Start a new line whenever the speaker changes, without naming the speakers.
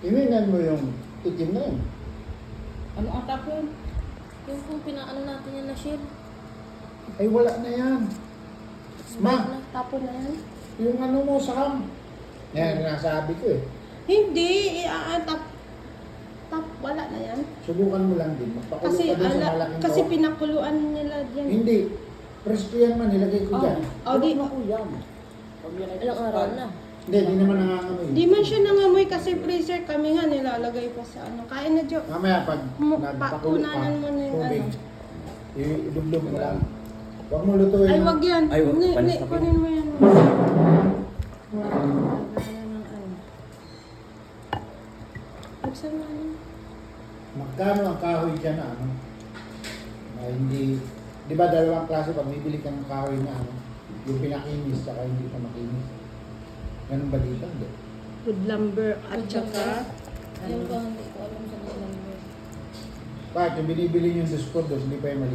Iwinan mo yung itim na yun.
Ano atap yun?
Yung kung pinaano natin yan na shell.
Ay, wala na yan. Ma,
Tapon na yan?
yung ano mo sa ham. Yan, nasabi ko eh.
Hindi, wala na yan.
Subukan mo lang din. Magpakulo
Kasi,
ka dun sa malaking
kasi
bawang.
pinakuluan nila dyan.
Hindi. Presto yan man, nilagay ko dyan.
Di,
Ilang araw na.
Hindi, di naman nangangamoy.
di man siya nangamoy kasi freezer kami nga nilalagay pa sa ano. Kain na, Jo.
Mamaya pag nagpakulo ka,
Punanan mo na yung
tubig,
ano.
idumdum mo lang. Huwag mo lutuin.
Ay,
yung-
wag yan.
Ay, wag. Panis na
Kunin mo yan. Buksan mo ano.
Magkano ang kahoy dyan na ano? Na hindi, di ba dalawang klase pag bibili ka ng kahoy na ano? Yung pinakinis saka hindi pa makinis. Ganun ba dito? Hindi.
Wood lumber at
Wood
saka
Yung ba, hindi ko alam sa number.
Bakit yung binibili nyo sa store, hindi pa yung mali.